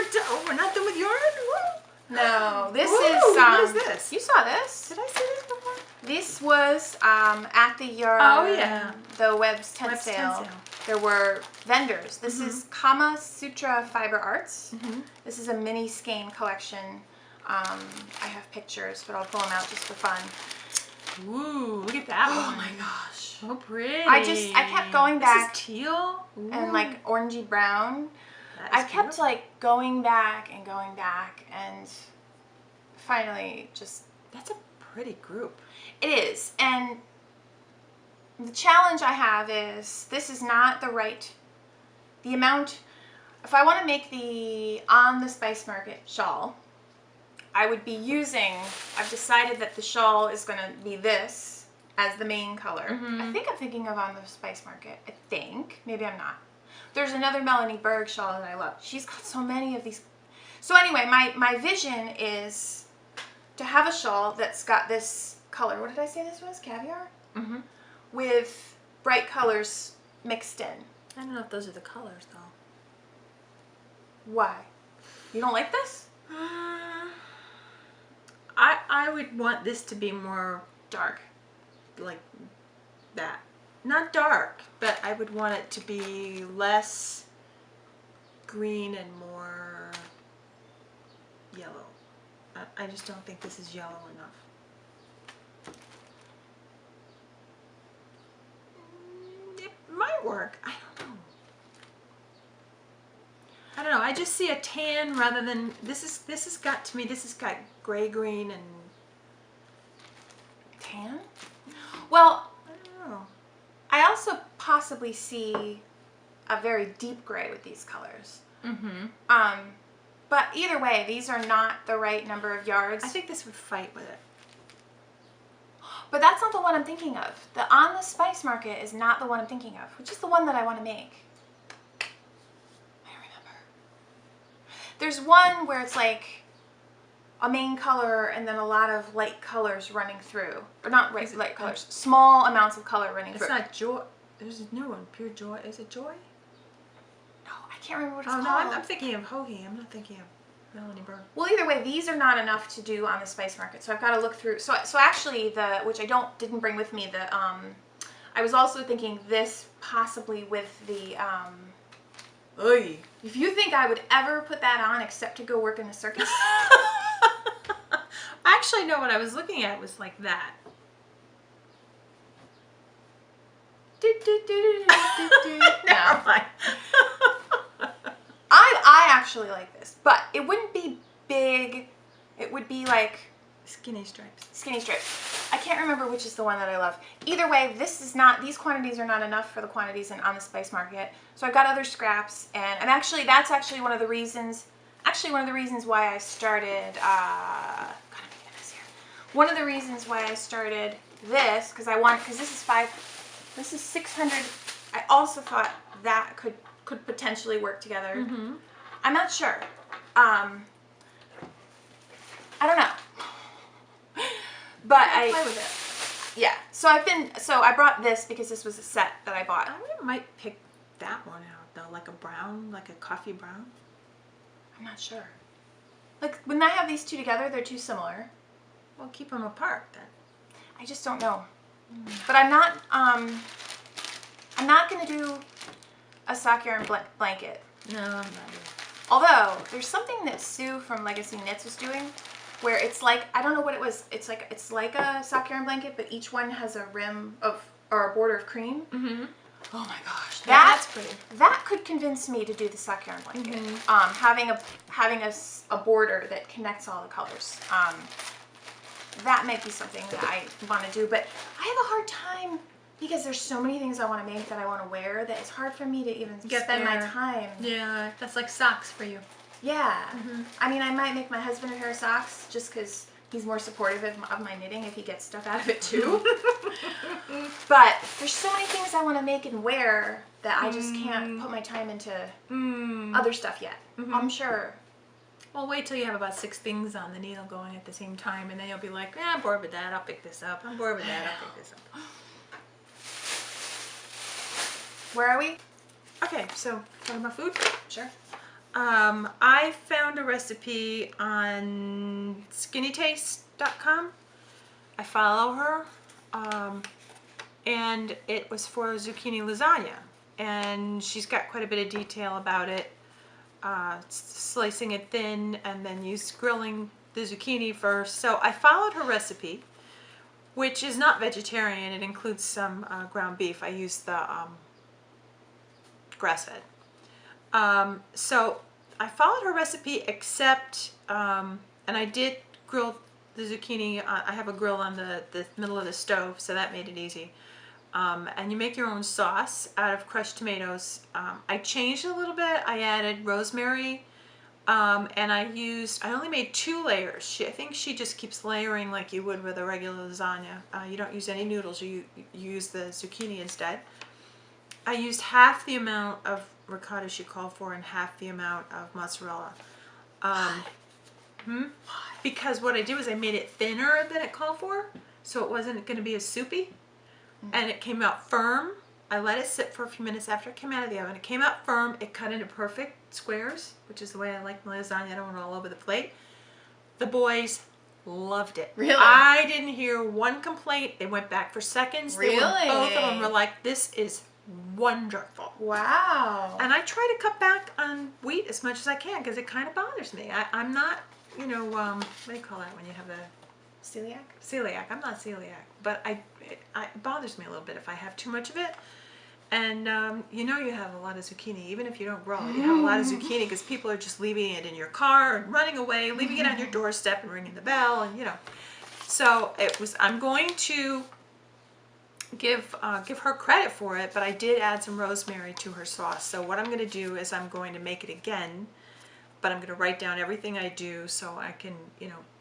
we're not done with yarn? Woo. No, this Woo, is. what is this? You saw this. Did I see this before? This was at the yarn. Oh yeah. The Webb's tent Webb's sale. tent sale. there were vendors. This is Kama Sutra Fiber Arts. This is a mini skein collection. I have pictures, but I'll pull them out just for fun. Ooh, look at that one. Oh my gosh. So pretty. I kept going back. This is teal? Ooh. And like orangey brown. That I is kept beautiful. like going back and finally just. That's a pretty group. It is. And the challenge I have is this is not the amount. If I want to make the On the Spice Market shawl, I would be using, I've decided that the shawl is going to be this as the main color. I think I'm thinking of On the Spice Market. I think. Maybe I'm not. There's another Melanie Berg shawl that I love. She's got so many of these. So anyway, my vision is to have a shawl that's got this color. What did I say this was? Caviar? With bright colors mixed in. I don't know if those are the colors though. Why? You don't like this? I would want this to be more dark, like that. Not dark, but I would want it to be less green and more yellow. I just don't think this is yellow enough. It might work. I don't know. I don't know. I just see a tan rather than this has got, to me, this has got gray green and Tan? Well, I don't know. I also possibly see a very deep gray with these colors. But either way, these are not the right number of yards. I think this would fight with it. But that's not the one I'm thinking of. The On the Spice Market is not the one I'm thinking of, which is the one that I want to make. I don't remember. There's one where it's like a main color and then a lot of light colors running through. Or not light colors, small amounts of color running through. It's not Joy. There's a new one, Pure Joy. Is it Joy? No, I can't remember what it's Oh called. no, I'm thinking of Hoagie. I'm not thinking of Melanie Berg. Well, either way, these are not enough to do on the Spice Market, so I've got to look through. So actually, which I didn't bring with me, I was also thinking this possibly with the. Oy. If you think I would ever put that on except to go work in the circus, Actually, no. What I was looking at was like that. Never mind. I actually like this, but it wouldn't be big. It would be like Skinny stripes. skinny stripes. I can't remember which is the one that I love. Either way, these quantities are not enough for the quantities on the Spice Market. So I've got other scraps, and that's actually one of the reasons. Actually, one of the reasons why I started. God, I'm making a mess here. One of the reasons why I started this because this is 600. I also thought that could potentially work together. I'm not sure. I don't know. But I play with it. Yeah. So I brought this because this was a set that I bought. I might pick that one out though, like a brown, like a coffee brown. I'm not sure. Like when I have these two together, they're too similar. Well, keep them apart then. I just don't know. But I'm not gonna do a sock yarn blanket. No, I'm not doing. Although there's something that Sue from Legacy Knits was doing, where it's like I don't know what it was. It's like a sock yarn blanket, but each one has a rim or a border of cream. Oh my gosh, That's pretty. That could convince me to do the sock yarn blanket. Having a border that connects all the colors. That might be something that I want to do, but I have a hard time because there's so many things I want to make that I want to wear that it's hard for me to even spend my time. Yeah, that's like socks for you. Yeah. I mean, I might make my husband a pair of socks just because he's more supportive of my knitting if he gets stuff out of it too. But there's so many things I want to make and wear that I just can't put my time into other stuff yet. I'm sure. Well, wait till you have about 6 things on the needle going at the same time, and then you'll be like, I'm bored with that, I'll pick this up. I'm bored with that, I'll pick this up. Where are we? Okay, so talking about food? Sure. I found a recipe on skinnytaste.com. I follow her, and it was for zucchini lasagna. and she's got quite a bit of detail about it. Slicing it thin and then grilling the zucchini first. So I followed her recipe, which is not vegetarian. It includes some ground beef. I used the grass-fed. So I followed her recipe, except, and I did grill the zucchini. I have a grill on the middle of the stove, so that made it easy. And you make your own sauce out of crushed tomatoes. I changed a little bit. I added rosemary, and I only made 2 layers. I think she just keeps layering like you would with a regular lasagna. You don't use any noodles. You use the zucchini instead. I used half the amount of ricotta she called for and half the amount of mozzarella. Because what I did was I made it thinner than it called for, so it wasn't going to be as soupy. And it came out firm. I let it sit for a few minutes after it came out of the oven. It came out firm. It cut into perfect squares, which is the way I like my lasagna. I don't want it all over the plate. The boys loved it. Really? I didn't hear one complaint. They went back for seconds. Really? Both of them were like, this is wonderful. Wow. And I try to cut back on wheat as much as I can because it kind of bothers me. I'm not, what do you call that when you have the Celiac? celiac? I'm not celiac, but it bothers me a little bit if I have too much of it. And you have a lot of zucchini, even if you don't grow it. You have a lot of zucchini because people are just leaving it in your car and running away, leaving it on your doorstep and ringing the bell, and So I'm going to give her credit for it, but I did add some rosemary to her sauce. So what I'm going to do is I'm going to make it again, but I'm going to write down everything I do so I can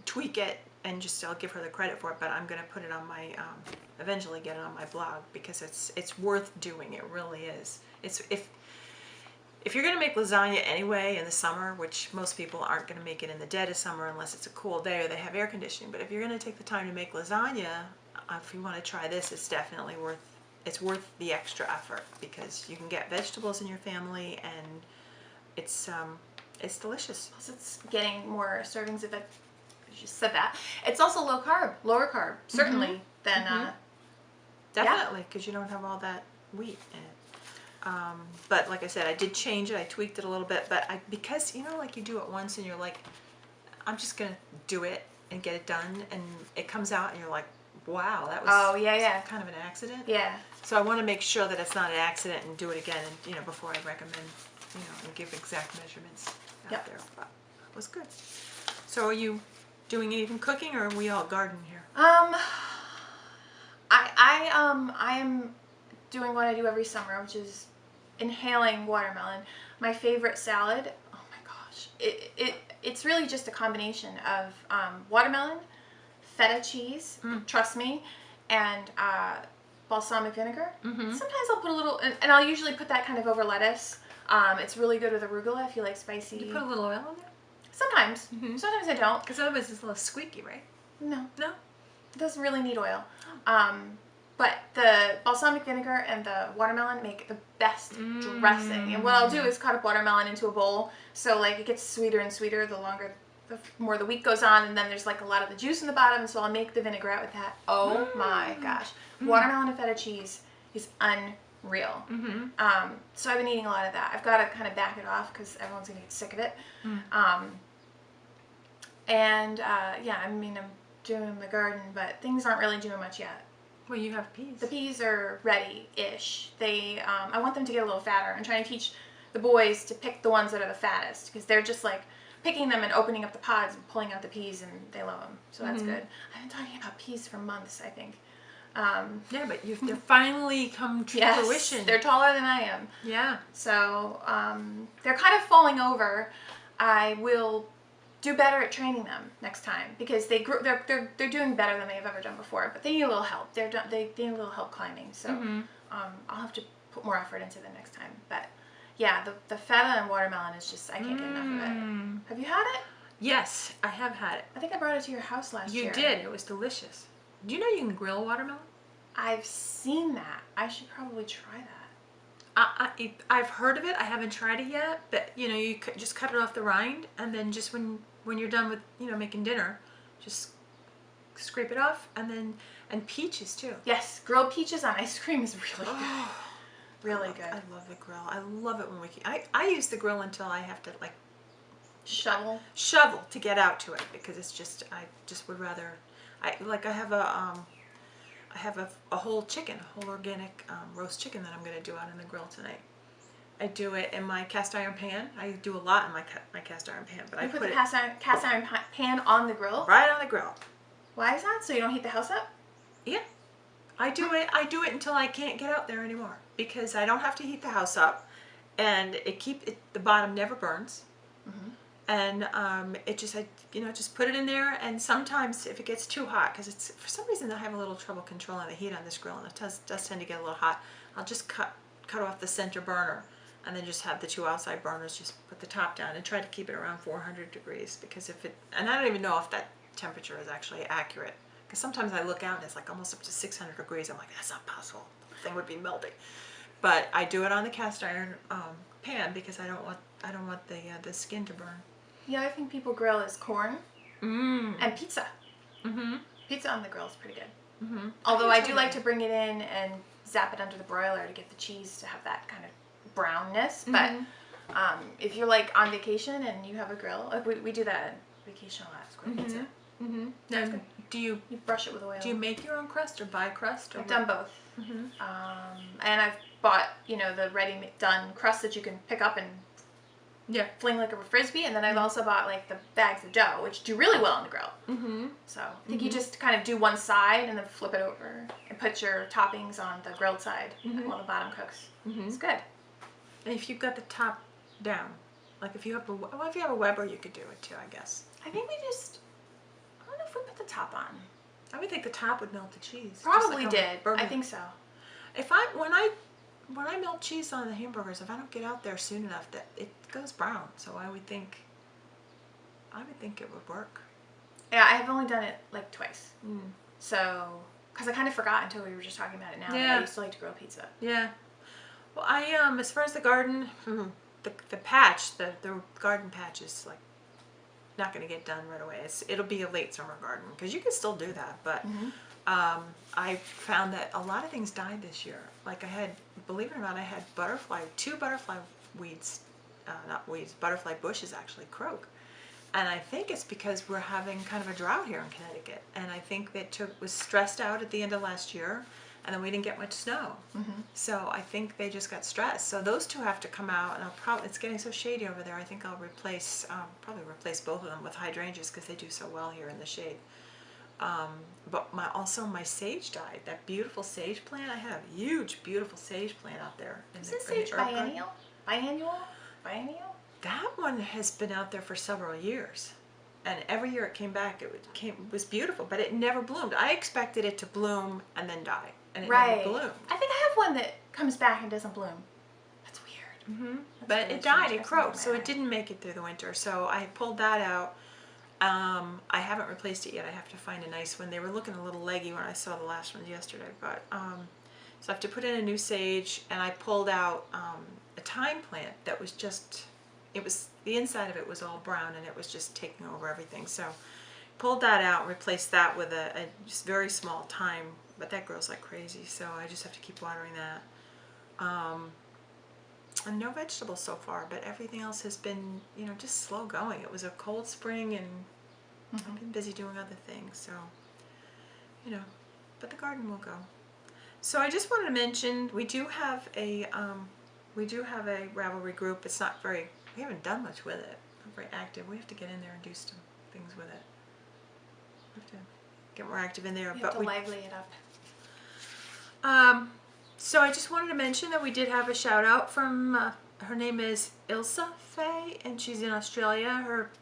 tweak it, and I'll give her the credit for it. But I'm going to put it on my eventually get it on my blog because it's worth doing. It really is. It's if you're going to make lasagna anyway in the summer, which most people aren't going to make it in the dead of summer unless it's a cool day or they have air conditioning, but if you're going to take the time to make lasagna, if you want to try this, it's definitely worth the extra effort because you can get vegetables in your family, and it's delicious. Plus, it's getting more servings of it. You just said that. It's also lower carb, certainly than. Definitely, because you don't have all that wheat in it. But like I said, I did change it. I tweaked it a little bit, but because like you do it once and you're like, I'm just gonna do it and get it done, and it comes out and you're like, wow, that was kind of an accident. Yeah. So I want to make sure that it's not an accident and do it again, and before I recommend, and give exact measurements out there. But it was good. So are you doing anything cooking, or are we all garden here? I am doing what I do every summer, which is inhaling watermelon. My favorite salad. Oh my gosh, it's really just a combination of watermelon, feta cheese, trust me, and balsamic vinegar. Sometimes I'll put a little, and I'll usually put that kind of over lettuce. It's really good with arugula if you like spicy. Do you put a little oil in there? Sometimes. Sometimes I don't. Because otherwise it's a little squeaky, right? No. No? It doesn't really need oil. But the balsamic vinegar and the watermelon make the best dressing. And what I'll do is cut up watermelon into a bowl, so like it gets sweeter and sweeter the more the week goes on, and then there's like a lot of the juice in the bottom, so I'll make the vinaigrette with that. Oh my gosh. Watermelon and feta cheese is unreal. So I've been eating a lot of that. I've got to kind of back it off because everyone's going to get sick of it. I'm doing the garden, but things aren't really doing much yet. Well, you have peas. The peas are ready-ish. I want them to get a little fatter. I'm trying to teach the boys to pick the ones that are the fattest, because they're just like picking them and opening up the pods and pulling out the peas, and they love them. So that's good. I've been talking about peas for months, I think. Yeah, but they're finally come to fruition. They're taller than I am. Yeah. So they're kind of falling over. I will do better at training them next time, because they're doing better than they've ever done before. But they need a little help. They need a little help climbing. So I'll have to put more effort into them next time. But yeah, the feta and watermelon is just, I can't get enough of it. Have you had it? Yes, I have had it. I think I brought it to your house last year. You did. It was delicious. Do you know you can grill watermelon? I've seen that. I should probably try that. I've heard of it. I haven't tried it yet, but you just cut it off the rind, and then just when you're done with making dinner, just scrape it off, and peaches too. Yes, grilled peaches on ice cream is really good. Really good. I love the grill. I love it when I use the grill until I have to like shovel to get out to it, because it's just, I just would rather, I have a whole chicken, a whole organic roast chicken that I'm going to do out in the grill tonight. I do it in my cast iron pan. I do a lot in my cast iron pan, but I put put the it cast iron pan on the grill? right on the grill. Why is that? So you don't heat the house up? Yeah. I do it until I can't get out there anymore, because I don't have to heat the house up, and the bottom never burns. Mm-hmm. And it just, just put it in there. And sometimes if it gets too hot, because it's, for some reason I have a little trouble controlling the heat on this grill, and it does tend to get a little hot, I'll just cut off the center burner, and then just have the two outside burners, just put the top down and try to keep it around 400 degrees, because and I don't even know if that temperature is actually accurate, because sometimes I look out and it's like almost up to 600 degrees. I'm like, that's not possible. The thing would be melting. But I do it on the cast iron pan, because I don't want the skin to burn. The other thing people grill is corn and pizza. Mm-hmm. Pizza on the grill is pretty good. Mm-hmm. Although I do like to bring it in and zap it under the broiler to get the cheese to have that kind of brownness. Mm-hmm. But if you're like on vacation and you have a grill, like we do that on vacation a lot. It's great pizza. Mm-hmm. Now, You brush it with oil. do you make your own crust or buy crust? Or I've done both. Mm-hmm. And I've bought, the ready-done crust that you can pick up and fling like a frisbee. And then I've also bought like the bags of dough, which do really well on the grill. Mm-hmm. So I think you just kind of do one side and then flip it over and put your toppings on the grilled side while the bottom cooks. Mm-hmm. It's good. And if you've got the top down, like if you have a Weber, you could do it too, I guess. I think I don't know if we put the top on. I would think the top would melt the cheese. Probably just like did. bourbon. I think so. When I melt cheese on the hamburgers, if I don't get out there soon enough, that it goes brown. So I would think it would work. Yeah, I have only done it like twice. Mm. So, because I kind of forgot until we were just talking about it now. Yeah. I used to like to grill pizza. Yeah. Well, as far as the garden, the patch, the garden patch is like not going to get done right away. It'll be a late summer garden, because you can still do that. But I found that a lot of things died this year. Like believe it or not, I had two butterfly weeds, butterfly bushes actually croak. And I think it's because we're having kind of a drought here in Connecticut. And I think that was stressed out at the end of last year, and then we didn't get much snow. Mm-hmm. So I think they just got stressed. So those two have to come out, and it's getting so shady over there. I think I'll probably replace both of them with hydrangeas, because they do so well here in the shade. But my sage died. That beautiful sage plant. I have a huge, beautiful sage plant out there. Is this sage biennial? Biennial? That one has been out there for several years, and every year it came back. It was beautiful, but it never bloomed. I expected it to bloom and then die, and it never bloomed. I think I have one that comes back and doesn't bloom. That's weird. Mm-hmm. But really it died. It croaked, so it didn't make it through the winter. So I pulled that out. I haven't replaced it yet. I have to find a nice one. They were looking a little leggy when I saw the last one yesterday, but so I have to put in a new sage, and I pulled out a thyme plant that was the inside of it was all brown, and it was just taking over everything. So pulled that out and replaced that with a just very small thyme, but that grows like crazy, so I just have to keep watering that. And no vegetables so far, but everything else has been, just slow going. It was a cold spring, and I've been busy doing other things, so, but the garden will go. So I just wanted to mention, we do have a Ravelry group. It's not we haven't done much with it. Not very active. We have to get in there and do some things with it. We have to get more active in there. You have to lively it up. So I just wanted to mention that we did have a shout out from, her name is Ilse Faye, and she's in Australia.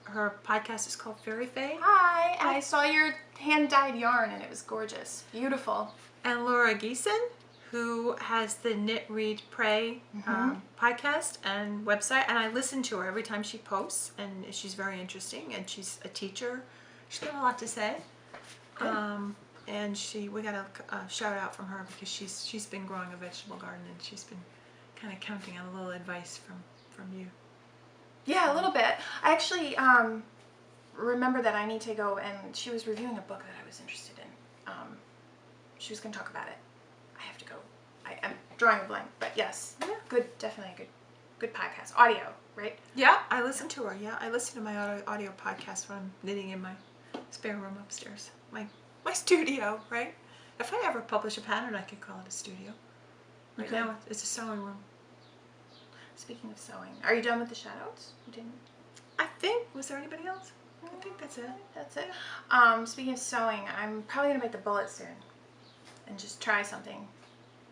Her podcast is called Fairy Faye. Hi, and I saw your hand-dyed yarn, and it was gorgeous. Beautiful. And Laura Geeson, who has the Knit, Read, Pray podcast and website, and I listen to her every time she posts, and she's very interesting, and she's a teacher. She's got a lot to say. And we got a shout out from her, because she's been growing a vegetable garden, and she's been kind of counting on a little advice from you. Yeah, a little bit. I actually remember that I need to go, and she was reviewing a book that I was interested in. She was going to talk about it. I have to go. drawing a blank. But yes, Yeah. good, definitely a good podcast. Audio, right? Yeah, I listen to her. Yeah, I listen to my audio podcast when I'm knitting in my spare room upstairs. My studio, right? If I ever publish a pattern, I could call it a studio. Right could. now, it's a sewing room. Speaking of sewing, are you done with the shoutouts? You didn't? I think, was there anybody else? I think that's it. That's it. Speaking of sewing, I'm probably gonna make the bullet soon, and just try something.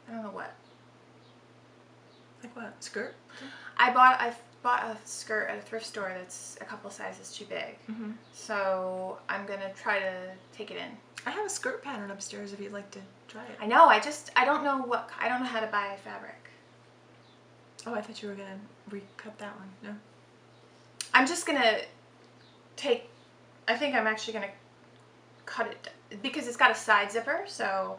I don't know what. Like what? Skirt? I bought a skirt at a thrift store that's a couple sizes too big. Mm-hmm. So I'm gonna try to take it in. I have a skirt pattern upstairs if you'd like to try it. I know. I don't know how to buy fabric. Oh, I thought you were gonna recut that one. No. I'm just gonna I think I'm actually gonna cut it because it's got a side zipper, so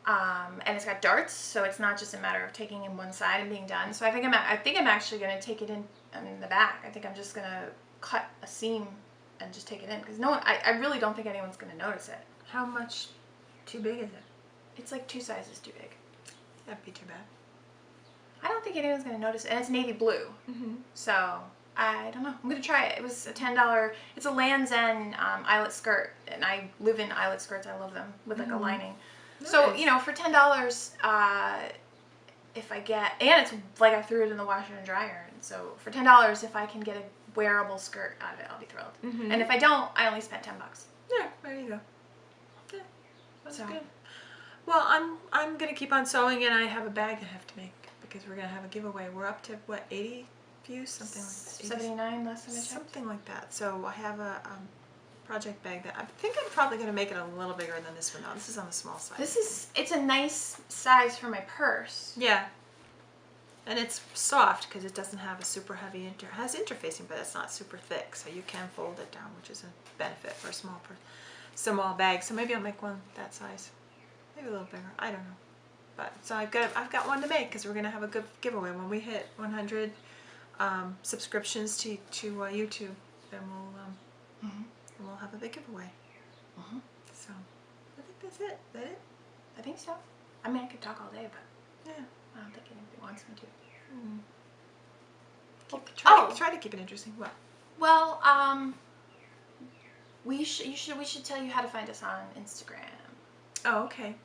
and it's got darts, so it's not just a matter of taking in one side and being done. So I think I'm actually gonna take it in the back. I think I'm just gonna cut a seam and just take it in because I really don't think anyone's gonna notice it. How much too big is it? It's like 2 sizes too big. That'd be too bad. I don't think anyone's gonna notice it, and it's navy blue. Mm-hmm. So I don't know. I'm gonna try it. It was a $10. It's a Land's End eyelet skirt, and I live in eyelet skirts. I love them with like a lining. Nice. So for $10, if I get, and it's like I threw it in the washer and dryer. And so for $10, if I can get a wearable skirt out of it, I'll be thrilled. Mm-hmm. And if I don't, I only spent $10. Yeah, there you go. Yeah, that's So. good. Well, I'm gonna keep on sewing, and I have a bag I have to make because we're gonna have a giveaway. We're up to what, 80 views, something like that. 79 last time I checked. Something like that. So I have a project bag that I think I'm probably gonna make it a little bigger than this one. Though this is on the small side. It's a nice size for my purse. Yeah. And it's soft because it doesn't have a super heavy has interfacing, but it's not super thick, so you can fold it down, which is a benefit for a small bag. So maybe I'll make one that size, maybe a little bigger. I don't know. But so I've got one to make because we're gonna have a good giveaway when we hit 100 subscriptions to YouTube. Then we'll have a big giveaway. Mm-hmm. So I think that's it. Is that it? I think so. I mean, I could talk all day, but Yeah. I don't think anybody wants me to. Try to keep it interesting. What? Well, we should tell you how to find us on Instagram. Oh, okay.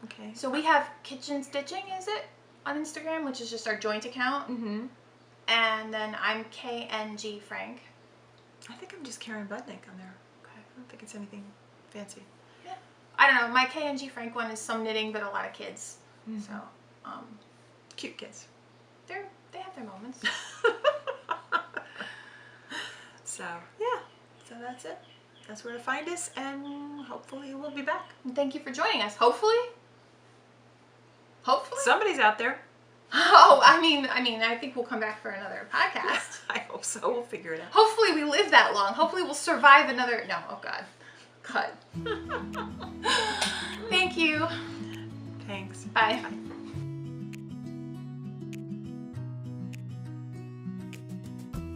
Okay. So we have Kitchen Stitching, is it, on Instagram, which is just our joint account. Mm-hmm. And then I'm KNG Frank. I think I'm just Karen Budnick on there. Okay. I don't think it's anything fancy. Yeah. I don't know. My KNG Frank one is some knitting, but a lot of kids. Mhm. So, Cute kids. they have their moments. So yeah. So that's it. That's where to find us, and hopefully we'll be back. And thank you for joining us. Hopefully. Somebody's out there. Oh, I mean, I think we'll come back for another podcast. I hope so. We'll figure it out. Hopefully we live that long. Hopefully we'll survive another. No, oh God, cut. Thank you. Thanks. Bye. Bye.